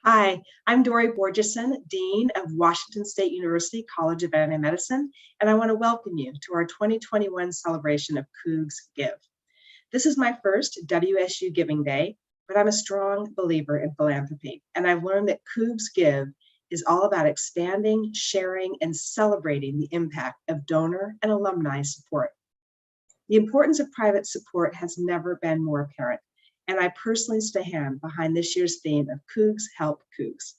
Hi, I'm Dori Borjesson, Dean of Washington State University College of Veterinary Medicine, and I want to welcome you to our 2021 celebration of Cougs Give. This is my first WSU Giving Day, but I'm a strong believer in philanthropy, and I've learned that Cougs Give is all about expanding, sharing, and celebrating the impact of donor and alumni support. The importance of private support has never been more apparent, and I personally stand behind this year's theme of Cougs Help Cougs.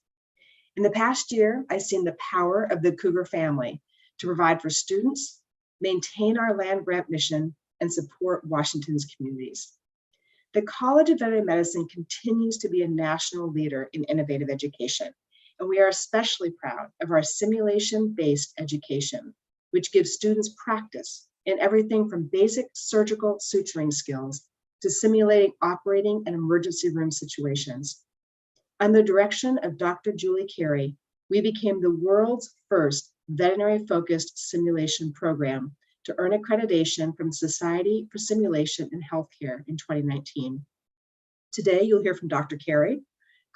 In the past year, I've seen the power of the Cougar family to provide for students, maintain our land grant mission, and support Washington's communities. The College of Veterinary Medicine continues to be a national leader in innovative education, and we are especially proud of our simulation-based education, which gives students practice in everything from basic surgical suturing skills to simulating operating and emergency room situations. Under the direction of Dr. Julie Cary, we became the world's first veterinary-focused simulation program to earn accreditation from the Society for Simulation in Healthcare in 2019. Today, you'll hear from Dr. Cary,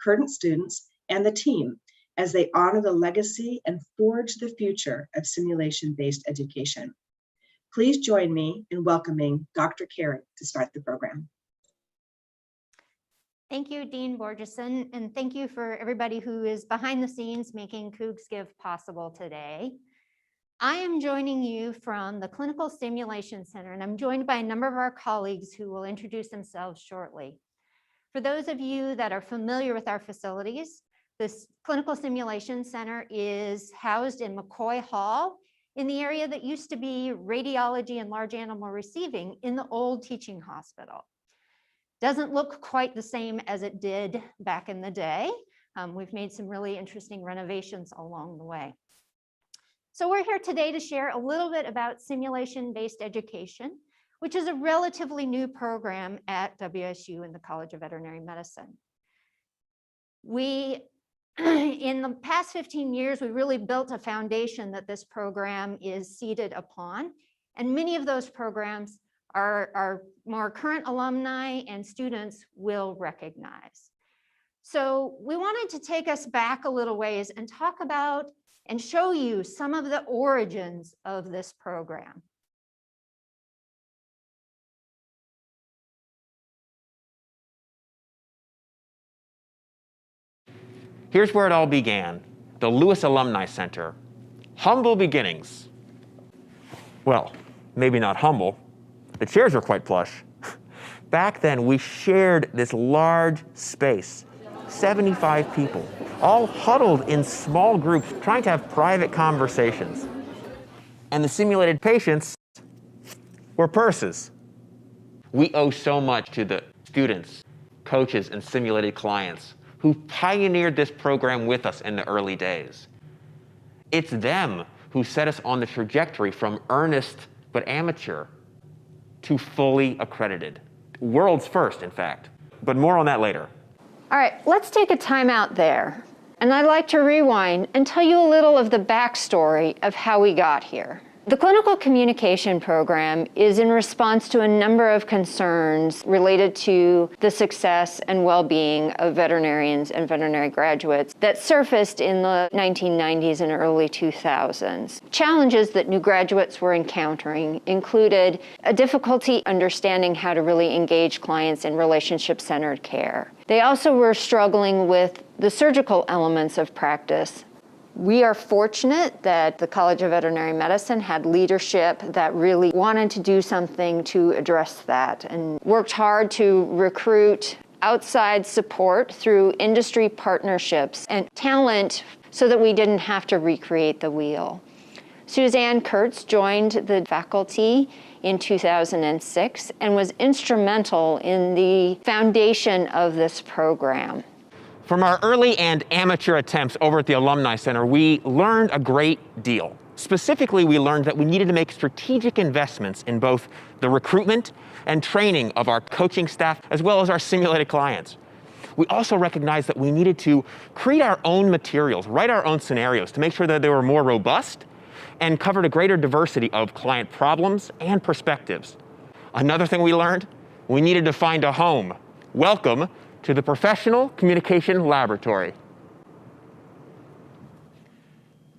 current students, and the team as they honor the legacy and forge the future of simulation-based education. Please join me in welcoming Dr. Cary to start the program. Thank you, Dean Borjesson, and thank you for everybody who is behind the scenes making Cougs Give possible today. I am joining you from the Clinical Stimulation Center, and I'm joined by a number of our colleagues who will introduce themselves shortly. For those of you that are familiar with our facilities, this Clinical Stimulation Center is housed in McCoy Hall in the area that used to be radiology and large animal receiving in the old teaching hospital. Doesn't look quite the same as it did back in the day. We've made some really interesting renovations along the way. So we're here today to share a little bit about simulation-based education, which is a relatively new program at WSU in the College of Veterinary Medicine. In the past 15 years, we really built a foundation that this program is seated upon. And many of those programs our more current alumni and students will recognize. So we wanted to take us back a little ways and talk about and show you some of the origins of this program. Here's where it all began, the Wsu Alumni Center. Humble beginnings. Well, maybe not humble. The chairs were quite plush. Back then, we shared this large space, 75 people, all huddled in small groups, trying to have private conversations. And the simulated patients were purses. We owe so much to the students, coaches, and simulated clients who pioneered this program with us in the early days. It's them who set us on the trajectory from earnest but amateur to fully accredited. World's first, in fact, but more on that later. All right, let's take a time out there. And I'd like to rewind and tell you a little of the backstory of how we got here. The clinical communication program is in response to a number of concerns related to the success and well-being of veterinarians and veterinary graduates that surfaced in the 1990s and early 2000s. Challenges that new graduates were encountering included a difficulty understanding how to really engage clients in relationship-centered care. They also were struggling with the surgical elements of practice, We are fortunate that the College of Veterinary Medicine had leadership that really wanted to do something to address that and worked hard to recruit outside support through industry partnerships and talent so that we didn't have to recreate the wheel. Suzanne Kurtz joined the faculty in 2006 and was instrumental in the foundation of this program. From our early and amateur attempts over at the Alumni Center, we learned a great deal. Specifically, we learned that we needed to make strategic investments in both the recruitment and training of our coaching staff, as well as our simulated clients. We also recognized that we needed to create our own materials, write our own scenarios to make sure that they were more robust and covered a greater diversity of client problems and perspectives. Another thing we learned, we needed to find a home. Welcome to the Professional Communication Laboratory.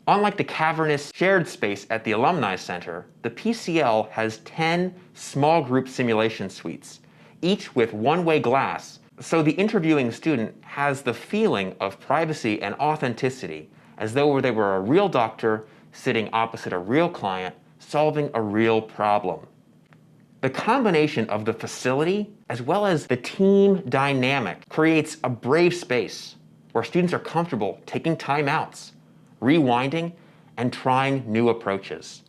Unlike the cavernous shared space at the Alumni Center, the PCL has 10 small group simulation suites, each with one-way glass, so the interviewing student has the feeling of privacy and authenticity, as though they were a real doctor sitting opposite a real client, solving a real problem. The combination of the facility as well as the team dynamic creates a brave space where students are comfortable taking timeouts, rewinding, and trying new approaches.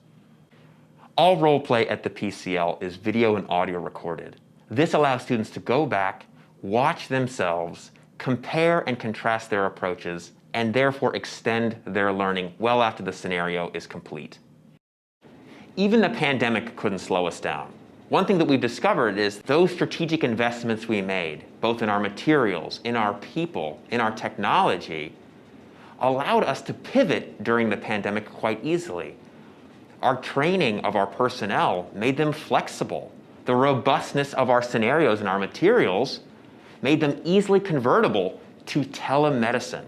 All role play at the PCL is video and audio recorded. This allows students to go back, watch themselves, compare and contrast their approaches, and therefore extend their learning well after the scenario is complete. Even the pandemic couldn't slow us down. One thing that we've discovered is those strategic investments we made, both in our materials, in our people, in our technology, allowed us to pivot during the pandemic quite easily. Our training of our personnel made them flexible. The robustness of our scenarios and our materials made them easily convertible to telemedicine.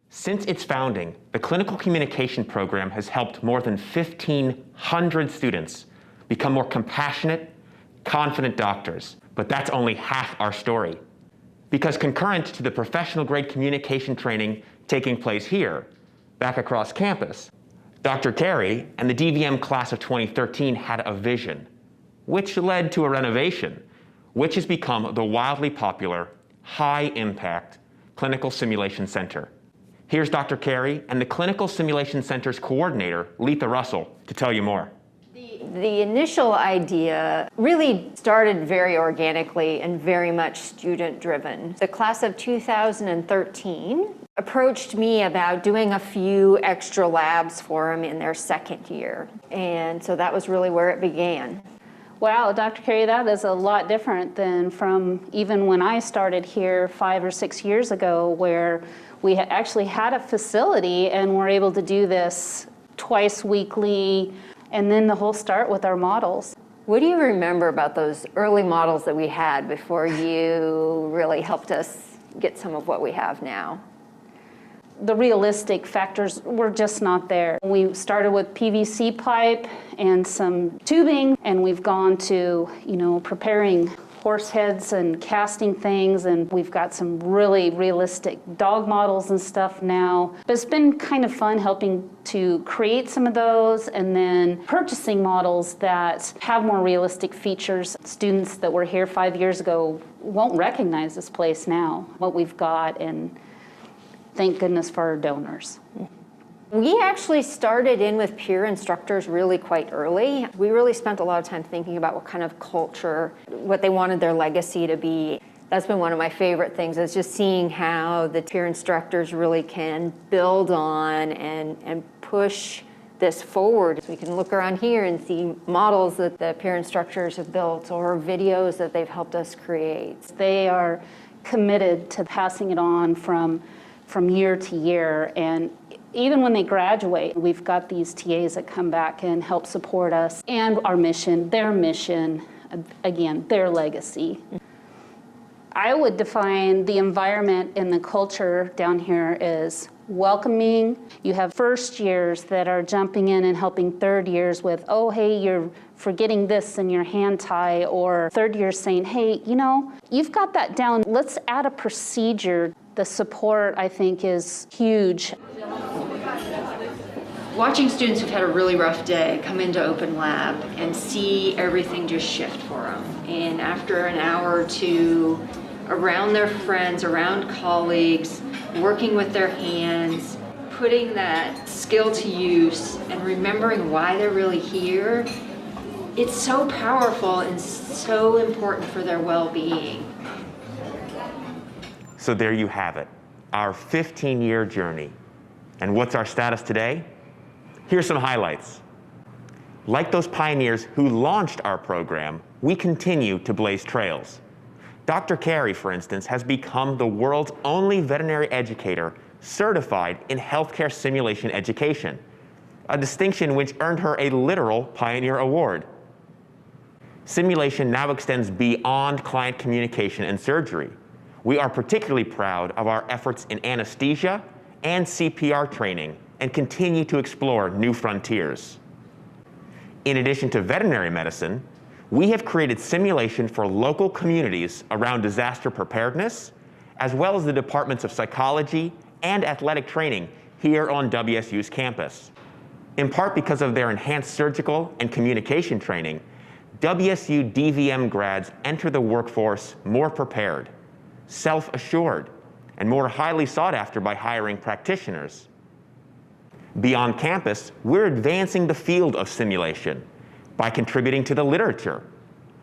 Since its founding, the Clinical Communication Program has helped more than 1,500 students become more compassionate, confident doctors. But that's only half our story. Because concurrent to the professional grade communication training taking place here, back across campus, Dr. Cary and the DVM class of 2013 had a vision, which led to a renovation, which has become the wildly popular, high-impact Clinical Simulation Center. Here's Dr. Cary and the Clinical Simulation Center's coordinator, Letha Russell, to tell you more. The initial idea really started very organically and very much student-driven. The class of 2013 approached me about doing a few extra labs for them in their second year. And so that was really where it began. Wow, Dr. Cary, that is a lot different than from even when I started here 5 or 6 years ago, where we actually had a facility and were able to do this twice weekly, and then the whole start with our models. What do you remember about those early models that we had before you really helped us get some of what we have now? The realistic factors were just not there. We started with PVC pipe and some tubing, and we've gone to, preparing horse heads and casting things, and we've got some really realistic dog models and stuff now. But it's been kind of fun helping to create some of those and then purchasing models that have more realistic features. Students that were here 5 years ago won't recognize this place now, what we've got, and thank goodness for our donors. We actually started in with peer instructors really quite early. We really spent a lot of time thinking about what kind of culture, what they wanted their legacy to be. That's been one of my favorite things, is just seeing how the peer instructors really can build on and push this forward. We can look around here and see models that the peer instructors have built or videos that they've helped us create. They are committed to passing it on from year to year, and even when they graduate, we've got these TAs that come back and help support us and our mission, again, their legacy. I would define the environment and the culture down here as welcoming. You have first years that are jumping in and helping third years with, oh, hey, you're forgetting this in your hand tie, or third year saying, hey, you've got that down. Let's add a procedure. The support, I think, is huge. Watching students who've had a really rough day come into Open Lab and see everything just shift for them. And after an hour or two, around their friends, around colleagues, working with their hands, putting that skill to use and remembering why they're really here, it's so powerful and so important for their well-being. So there you have it, our 15-year journey. And what's our status today? Here's some highlights. Like those pioneers who launched our program, we continue to blaze trails. Dr. Cary, for instance, has become the world's only veterinary educator certified in healthcare simulation education, a distinction which earned her a literal Pioneer Award. Simulation now extends beyond client communication and surgery. We are particularly proud of our efforts in anesthesia and CPR training and continue to explore new frontiers. In addition to veterinary medicine, we have created simulation for local communities around disaster preparedness, as well as the departments of psychology and athletic training here on WSU's campus. In part because of their enhanced surgical and communication training, WSU DVM grads enter the workforce more prepared, self-assured, and more highly sought after by hiring practitioners. Beyond campus, we're advancing the field of simulation by contributing to the literature,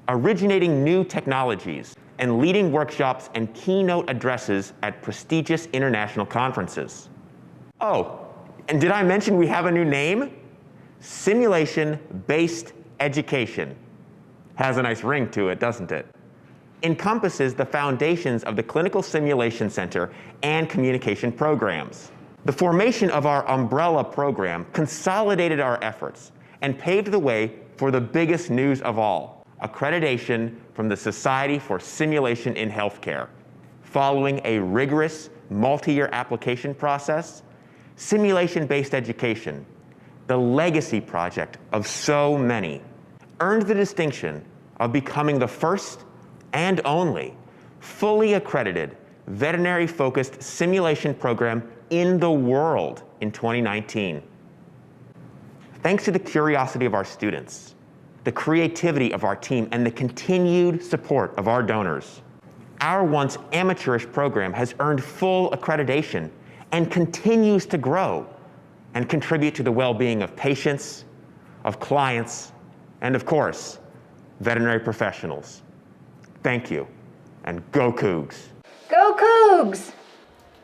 originating new technologies, and leading workshops and keynote addresses at prestigious international conferences. And did I mention we have a new name? Simulation-based education. Has a nice ring to it, doesn't it? Encompasses the foundations of the Clinical Simulation Center and communication programs. The formation of our umbrella program consolidated our efforts and paved the way for the biggest news of all, accreditation from the Society for Simulation in Healthcare. Following a rigorous multi-year application process, simulation-based education, the legacy project of so many, earned the distinction of becoming the first and only fully accredited veterinary-focused simulation program in the world in 2019. Thanks to the curiosity of our students, the creativity of our team, and the continued support of our donors, our once amateurish program has earned full accreditation and continues to grow and contribute to the well-being of patients, of clients, and of course, veterinary professionals. Thank you, and go Cougs. Go Cougs!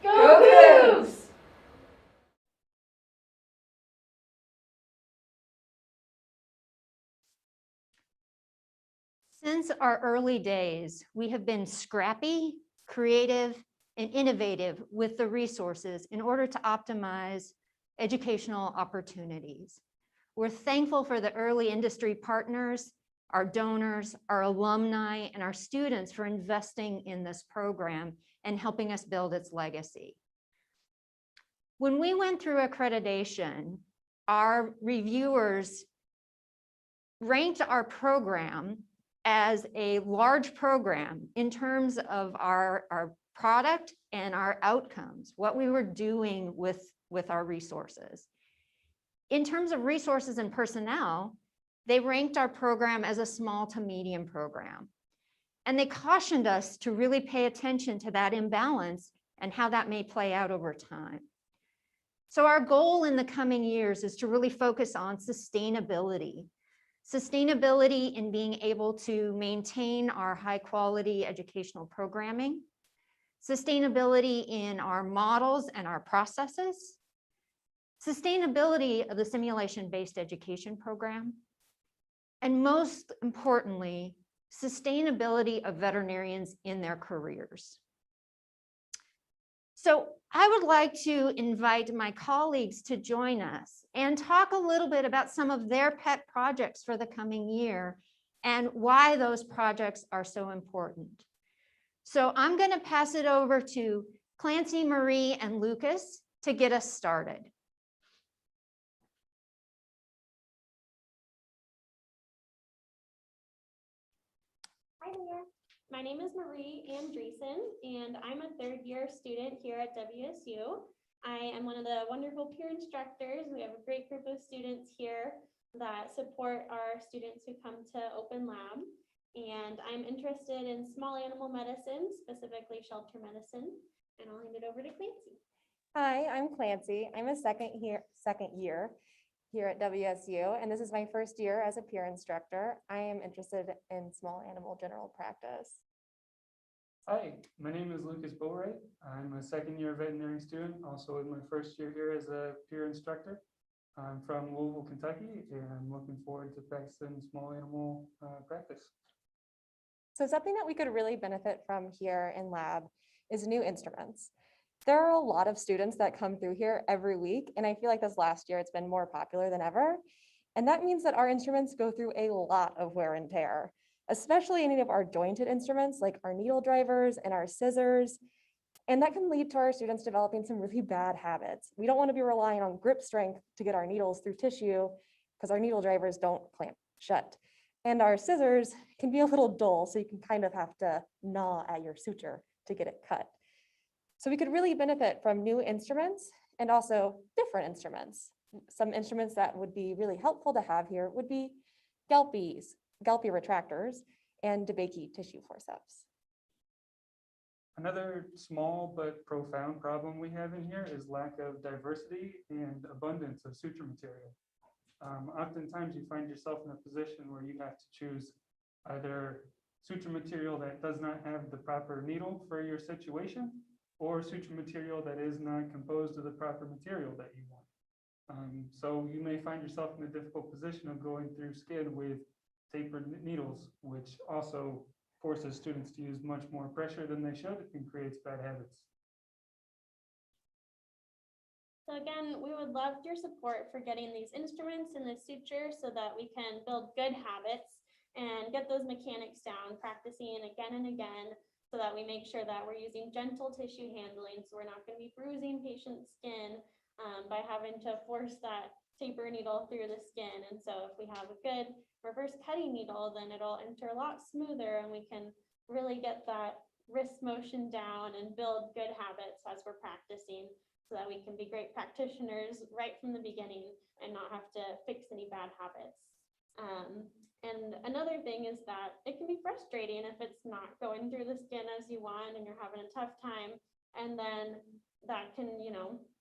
Go Cougs! Since our early days, we have been scrappy, creative, and innovative with the resources in order to optimize educational opportunities. We're thankful for the early industry partners, our donors, our alumni, and our students for investing in this program and helping us build its legacy. When we went through accreditation, our reviewers ranked our program as a large program in terms of our product and our outcomes, what we were doing with our resources. In terms of resources and personnel, they ranked our program as a small to medium program. And they cautioned us to really pay attention to that imbalance and how that may play out over time. So our goal in the coming years is to really focus on sustainability. Sustainability in being able to maintain our high quality educational programming, sustainability in our models and our processes, sustainability of the simulation-based education program, and most importantly, sustainability of veterinarians in their careers. So I would like to invite my colleagues to join us and talk a little bit about some of their pet projects for the coming year and why those projects are so important. So I'm going to pass it over to Clancy, Marie, and Lucas to get us started. Hi there. My name is Marie Andreessen, and I'm a third-year student here at WSU. I am one of the wonderful peer instructors. We have a great group of students here that support our students who come to Open Lab. And I'm interested in small animal medicine, specifically shelter medicine. And I'll hand it over to Clancy. Hi, I'm Clancy. I'm a second year here at WSU, and this is my first year as a peer instructor. I am interested in small animal general practice. Hi, my name is Lucas Boatwright. I'm a second year veterinary student, also in my first year here as a peer instructor. I'm from Louisville, Kentucky, and I'm looking forward to practicing small animal practice. So something that we could really benefit from here in lab is new instruments. There are a lot of students that come through here every week, and I feel like this last year it's been more popular than ever. And that means that our instruments go through a lot of wear and tear, especially any of our jointed instruments like our needle drivers and our scissors. And that can lead to our students developing some really bad habits. We don't want to be relying on grip strength to get our needles through tissue because our needle drivers don't clamp shut. And our scissors can be a little dull, so you can kind of have to gnaw at your suture to get it cut. So we could really benefit from new instruments and also different instruments. Some instruments that would be really helpful to have here would be Gelpie retractors, and DeBakey tissue forceps. Another small but profound problem we have in here is lack of diversity and abundance of suture material. Oftentimes you find yourself in a position where you have to choose either suture material that does not have the proper needle for your situation, or suture material that is not composed of the proper material that you want. So you may find yourself in a difficult position of going through skin with tapered needles, which also forces students to use much more pressure than they should and creates bad habits. So again, we would love your support for getting these instruments and the suture so that we can build good habits and get those mechanics down, practicing again and again, so that we make sure that we're using gentle tissue handling, so we're not going to be bruising patients' skin by having to force that taper needle through the skin. And so if we have a good reverse cutting needle, then it'll enter a lot smoother and we can really get that wrist motion down and build good habits as we're practicing, so that we can be great practitioners right from the beginning and not have to fix any bad habits. And another thing is that it can be frustrating if it's not going through the skin as you want and you're having a tough time. And then that can,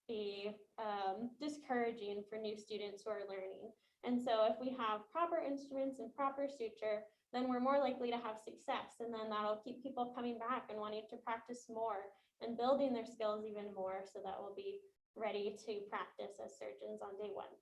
be discouraging for new students who are learning. And so if we have proper instruments and proper suture, then we're more likely to have success. And then that'll keep people coming back and wanting to practice more and building their skills even more, so that we'll be ready to practice as surgeons on day one.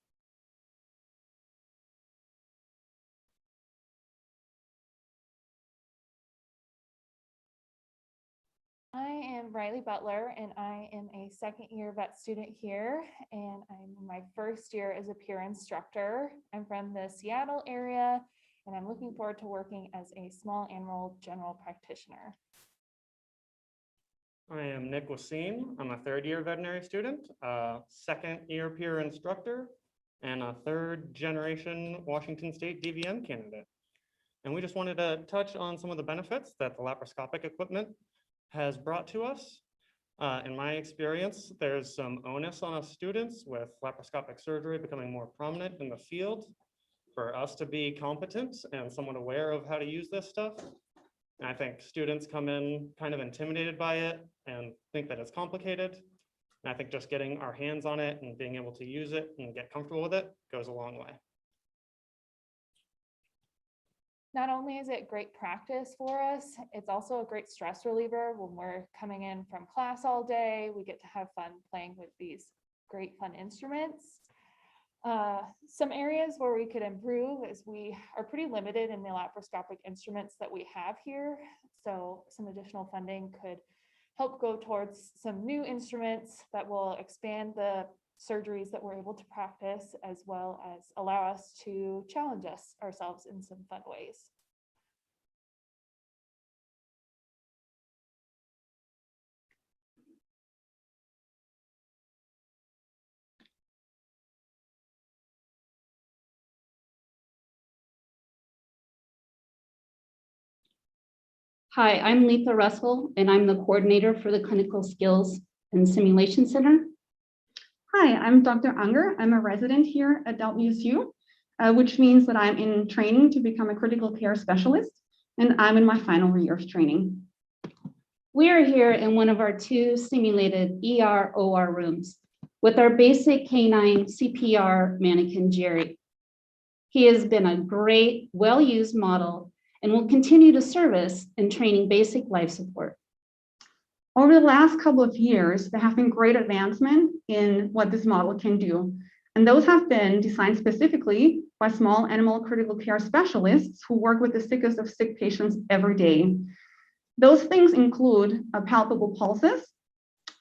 I am Riley Butler, and I am a second year vet student here, and I'm in my first year as a peer instructor. I'm from the Seattle area, and I'm looking forward to working as a small animal general practitioner. I am Nick Wasim. I'm a third year veterinary student, second year peer instructor, and a third generation Washington State DVM candidate. And we just wanted to touch on some of the benefits that the laparoscopic equipment has brought to us. In my experience, there's some onus on us students with laparoscopic surgery becoming more prominent in the field for us to be competent and somewhat aware of how to use this stuff. And I think students come in kind of intimidated by it and think that it's complicated. And I think just getting our hands on it and being able to use it and get comfortable with it goes a long way. Not only is it great practice for us, it's also a great stress reliever when we're coming in from class all day. We get to have fun playing with these great fun instruments. Some areas where we could improve is we are pretty limited in the laparoscopic instruments that we have here. So some additional funding could help go towards some new instruments that will expand the surgeries that we're able to practice, as well as allow us to challenge ourselves in some fun ways. Hi, I'm Letha Russell, and I'm the coordinator for the Clinical Skills and Simulation Center. Hi, I'm Dr. Unger. I'm a resident here at WSU, which means that I'm in training to become a critical care specialist, and I'm in my final year of training. We are here in one of our 2 simulated ER/OR rooms with our basic canine CPR mannequin, Jerry. He has been a great, well-used model and will continue to serve us in training basic life support. Over the last couple of years, there have been great advancement in what this model can do. And those have been designed specifically by small animal critical care specialists who work with the sickest of sick patients every day. Those things include palpable pulses,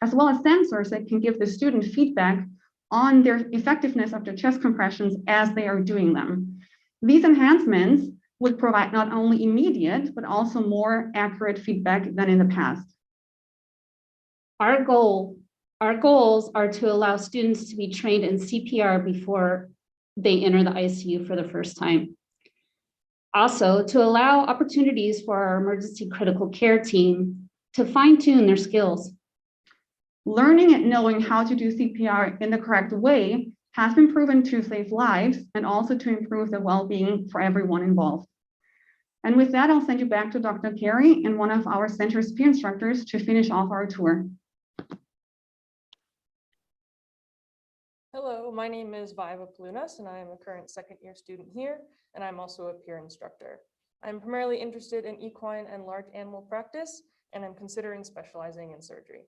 as well as sensors that can give the student feedback on their effectiveness of their chest compressions as they are doing them. These enhancements would provide not only immediate, but also more accurate feedback than in the past. Our goals are to allow students to be trained in CPR before they enter the ICU for the first time. Also, to allow opportunities for our emergency critical care team to fine-tune their skills. Learning and knowing how to do CPR in the correct way has been proven to save lives and also to improve the well-being for everyone involved. And with that, I'll send you back to Dr. Cary and one of our center's peer instructors to finish off our tour. Hello, my name is Viva Palunas, and I am a current second-year student here, and I'm also a peer instructor. I'm primarily interested in equine and large animal practice, and I'm considering specializing in surgery.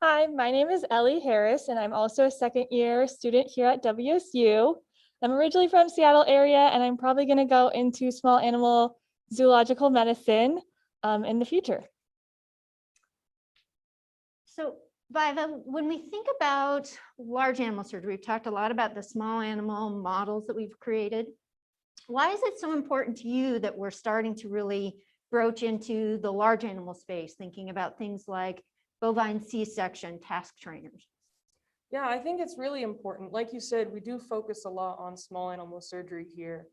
Hi, my name is Ellie Harris, and I'm also a second-year student here at WSU. I'm originally from Seattle area, and I'm probably going to go into small animal zoological medicine in the future. So Viva, when we think about large animal surgery, we've talked a lot about the small animal models that we've created. Why is it so important to you that we're starting to really broach into the large animal space, thinking about things like bovine C-section task trainers? Yeah, I think it's really important. Like you said, we do focus a lot on small animal surgery here.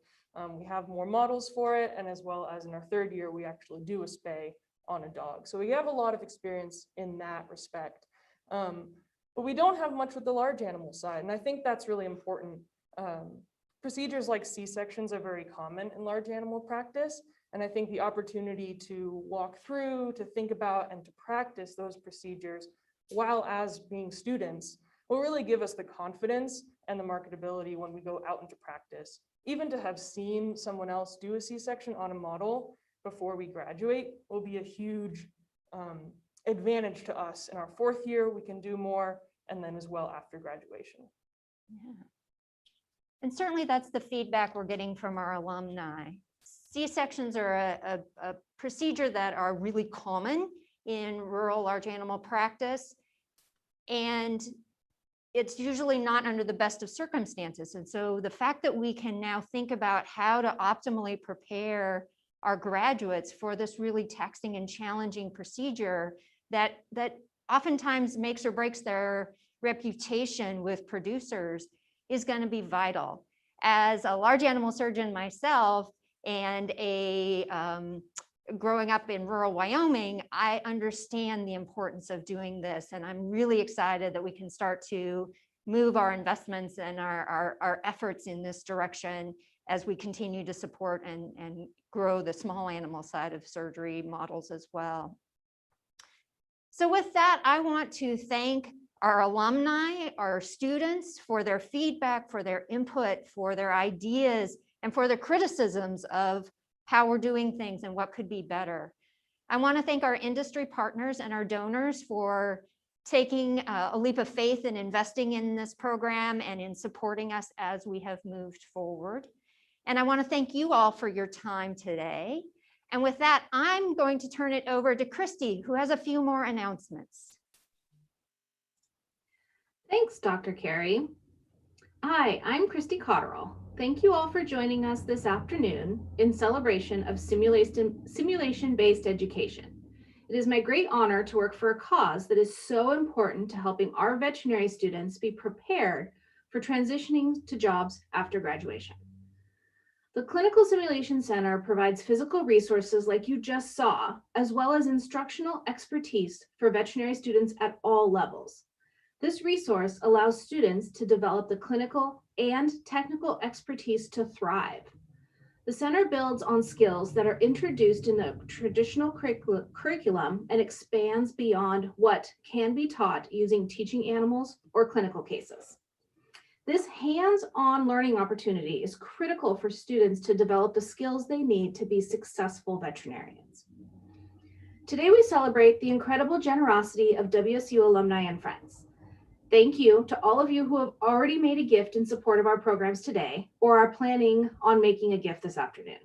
We have more models for it, and as well as in our 3rd year, we actually do a spay on a dog. So we have a lot of experience in that respect. But we don't have much with the large animal side, and I think that's really important. Procedures like C-sections are very common in large animal practice, and I think the opportunity to walk through, to think about, and to practice those procedures while as being students will really give us the confidence and the marketability when we go out into practice. Even to have seen someone else do a C-section on a model before we graduate will be a huge advantage to us. In our 4th year, we can do more, and then as well after graduation. Yeah. And certainly that's the feedback we're getting from our alumni. C-sections are a procedure that are really common in rural large animal practice, and it's usually not under the best of circumstances. And so the fact that we can now think about how to optimally prepare our graduates for this really taxing and challenging procedure that oftentimes makes or breaks their reputation with producers is going to be vital. As a large animal surgeon myself and growing up in rural Wyoming, I understand the importance of doing this, and I'm really excited that we can start to move our investments and our efforts in this direction as we continue to support and grow the small animal side of surgery models as well. So with that, I want to thank our alumni, our students for their feedback, for their input, for their ideas, and for their criticisms of how we're doing things and what could be better. I want to thank our industry partners and our donors for taking a leap of faith and investing in this program and in supporting us as we have moved forward. And I want to thank you all for your time today. And with that, I'm going to turn it over to Christy, who has a few more announcements. Thanks, Dr. Cary. Hi, I'm Christy Cotterill. Thank you all for joining us this afternoon in celebration of simulation-based education. It is my great honor to work for a cause that is so important to helping our veterinary students be prepared for transitioning to jobs after graduation. The Clinical Simulation Center provides physical resources like you just saw, as well as instructional expertise for veterinary students at all levels. This resource allows students to develop the clinical and technical expertise to thrive. The center builds on skills that are introduced in the traditional curriculum and expands beyond what can be taught using teaching animals or clinical cases. This hands-on learning opportunity is critical for students to develop the skills they need to be successful veterinarians. Today, we celebrate the incredible generosity of WSU alumni and friends. Thank you to all of you who have already made a gift in support of our programs today or are planning on making a gift this afternoon.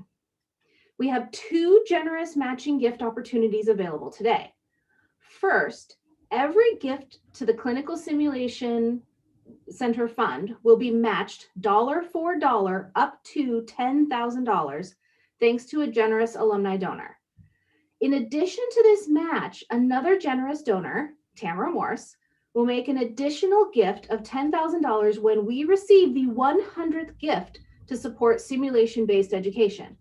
We have 2 generous matching gift opportunities available today. First, every gift to the Clinical Simulation Center Fund will be matched dollar for dollar up to $10,000 thanks to a generous alumni donor. In addition to this match, another generous donor, Tamara Morse, will make an additional gift of $10,000 when we receive the 100th gift to support simulation-based education.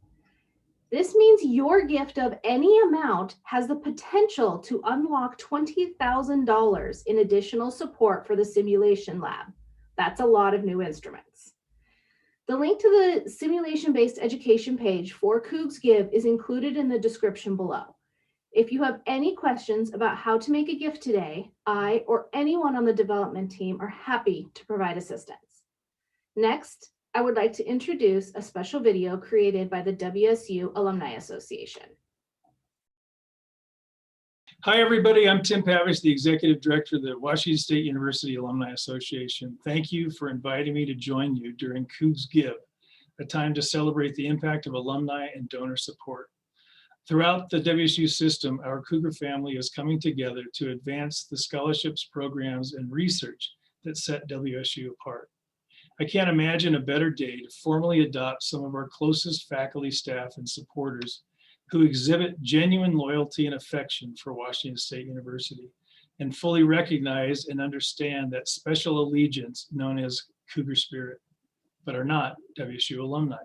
This means your gift of any amount has the potential to unlock $20,000 in additional support for the simulation lab. That's a lot of new instruments. The link to the simulation-based education page for Cougs Give is included in the description below. If you have any questions about how to make a gift today, I or anyone on the development team are happy to provide assistance. Next, I would like to introduce a special video created by the WSU Alumni Association. Hi, everybody. I'm Tim Pavich, the Executive Director of the Washington State University Alumni Association. Thank you for inviting me to join you during Cougs Give, a time to celebrate the impact of alumni and donor support. Throughout the WSU system, our Cougar family is coming together to advance the scholarships, programs, and research that set WSU apart. I can't imagine a better day to formally adopt some of our closest faculty, staff, and supporters who exhibit genuine loyalty and affection for Washington State University and fully recognize and understand that special allegiance known as Cougar Spirit, but are not WSU alumni.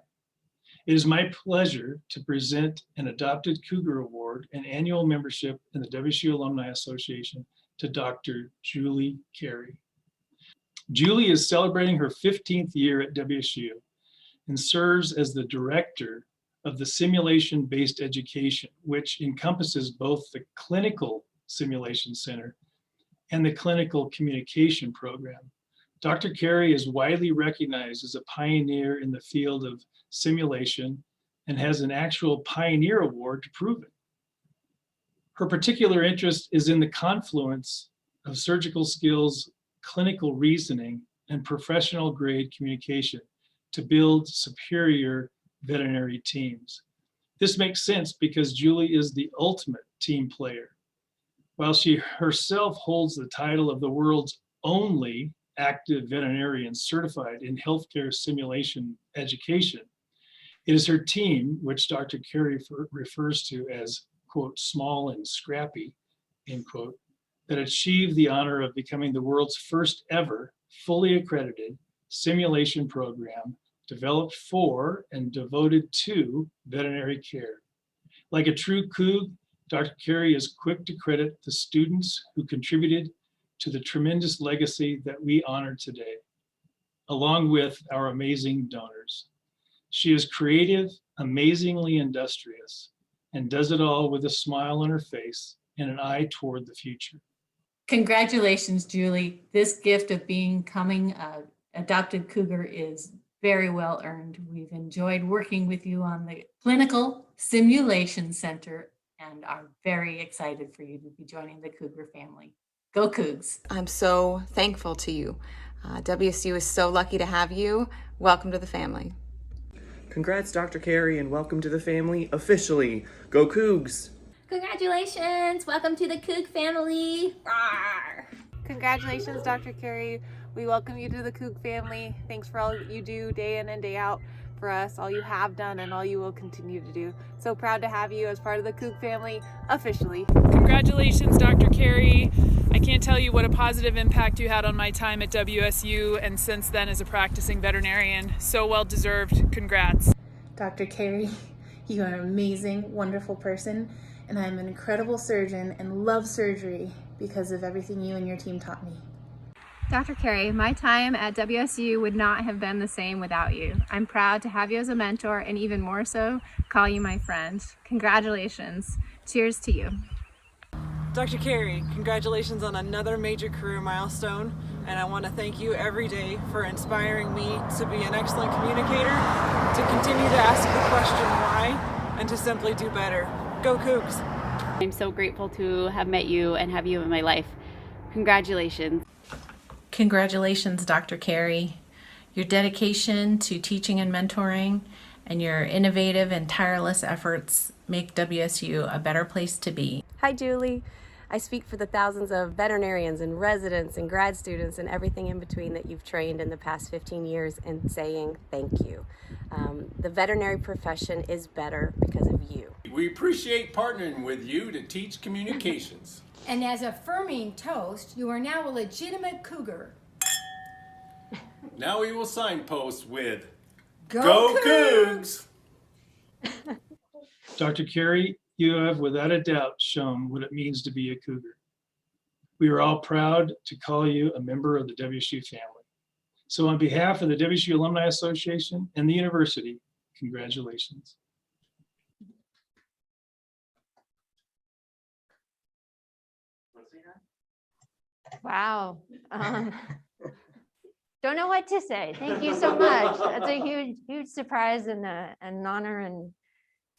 It is my pleasure to present an Adopted Cougar Award and annual membership in the WSU Alumni Association to Dr. Julie Cary. Julie is celebrating her 15th year at WSU and serves as the director of the Simulation-Based Education, which encompasses both the Clinical Simulation Center and the Clinical Communication Program. Dr. Cary is widely recognized as a pioneer in the field of simulation and has an actual Pioneer Award to prove it. Her particular interest is in the confluence of surgical skills, clinical reasoning, and professional grade communication to build superior veterinary teams. This makes sense because Julie is the ultimate team player. While she herself holds the title of the world's only active veterinarian certified in healthcare simulation education, it is her team, which Dr. Cary refers to as, quote, small and scrappy, end quote, that achieved the honor of becoming the world's first ever fully accredited simulation program developed for and devoted to veterinary care. Like a true Coug, Dr. Cary is quick to credit the students who contributed to the tremendous legacy that we honor today, along with our amazing donors. She is creative, amazingly industrious, and does it all with a smile on her face and an eye toward the future. Congratulations, Julie. This gift of becoming an adopted Cougar is very well earned. We've enjoyed working with you on the Clinical Simulation Center and are very excited for you to be joining the Cougar family. Go Cougs. I'm so thankful to you. WSU is so lucky to have you. Welcome to the family. Congrats, Dr. Cary, and welcome to the family officially. Go Cougs! Congratulations! Welcome to the Coug family! Rawr. Congratulations, Dr. Cary. We welcome you to the Coug family. Thanks for all that you do day in and day out for us, all you have done and all you will continue to do. So proud to have you as part of the Coug family officially. Congratulations, Dr. Cary. I can't tell you what a positive impact you had on my time at WSU and since then as a practicing veterinarian. So well deserved. Congrats. Dr. Cary, you are an amazing, wonderful person, and I'm an incredible surgeon and love surgery because of everything you and your team taught me. Dr. Cary, my time at WSU would not have been the same without you. I'm proud to have you as a mentor and even more so, call you my friend. Congratulations. Cheers to you. Dr. Cary, congratulations on another major career milestone, and I want to thank you every day for inspiring me to be an excellent communicator, to continue to ask the question why, and to simply do better. Go Cougs! I'm so grateful to have met you and have you in my life. Congratulations. Congratulations, Dr. Cary. Your dedication to teaching and mentoring and your innovative and tireless efforts make WSU a better place to be. Hi, Julie. I speak for the thousands of veterinarians and residents and grad students and everything in between that you've trained in the past 15 years in saying thank you. The veterinary profession is better because of you. We appreciate partnering with you to teach communications. And as a affirming toast, you are now a legitimate cougar. Now we will signpost with Go Cougs! Dr. Cary, you have without a doubt shown what it means to be a cougar. We are all proud to call you a member of the WSU family. So on behalf of the WSU Alumni Association and the university, congratulations. Wow. Don't know what to say. Thank you so much. That's a huge surprise and an honor, and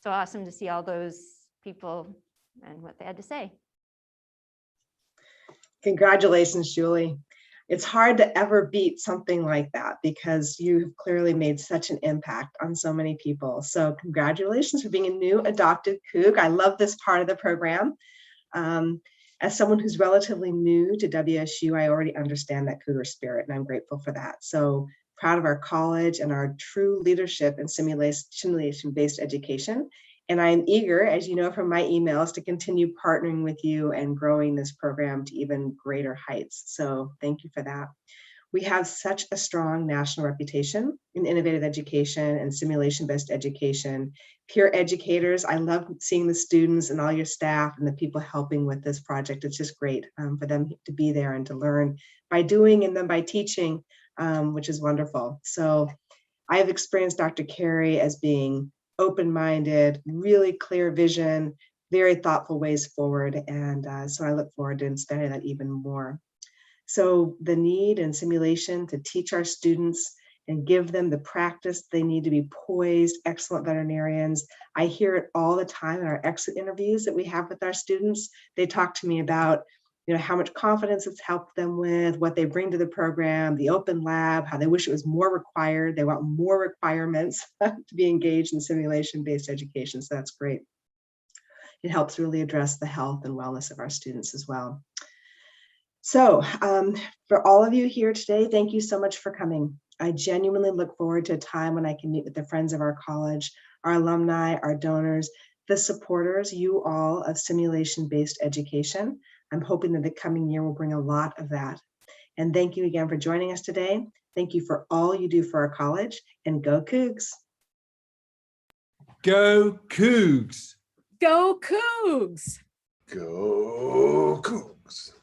so awesome to see all those people and what they had to say. Congratulations, Julie. It's hard to ever beat something like that because you've clearly made such an impact on so many people. So congratulations for being a new adopted Coug. I love this part of the program. As someone who's relatively new to WSU, I already understand that Cougar spirit, and I'm grateful for that. So proud of our college and our true leadership in simulation-based education. And I'm eager, as you know from my emails, to continue partnering with you and growing this program to even greater heights. So thank you for that. We have such a strong national reputation in innovative education and simulation-based education. Peer educators, I love seeing the students and all your staff and the people helping with this project. It's just great for them to be there and to learn by doing and then by teaching, which is wonderful. So I've experienced Dr. Cary as being open-minded, really clear vision, very thoughtful ways forward. And so I look forward to inspiring that even more. So the need in simulation to teach our students and give them the practice they need to be poised, excellent veterinarians. I hear it all the time in our exit interviews that we have with our students. They talk to me about, how much confidence it's helped them with, what they bring to the program, the open lab, how they wish it was more required. They want more requirements to be engaged in simulation-based education. So that's great. It helps really address the health and wellness of our students as well. So for all of you here today, thank you so much for coming. I genuinely look forward to a time when I can meet with the friends of our college, our alumni, our donors, the supporters, you all of simulation-based education. I'm hoping that the coming year will bring a lot of that. And thank you again for joining us today. Thank you for all you do for our college, and go Cougs. Go Cougs! Go Cougs! Go Cougs!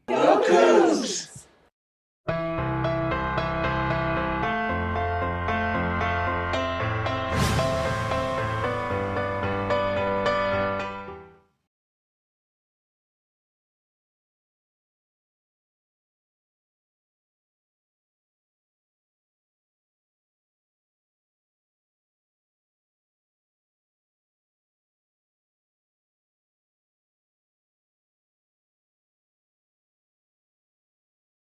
Go Cougs!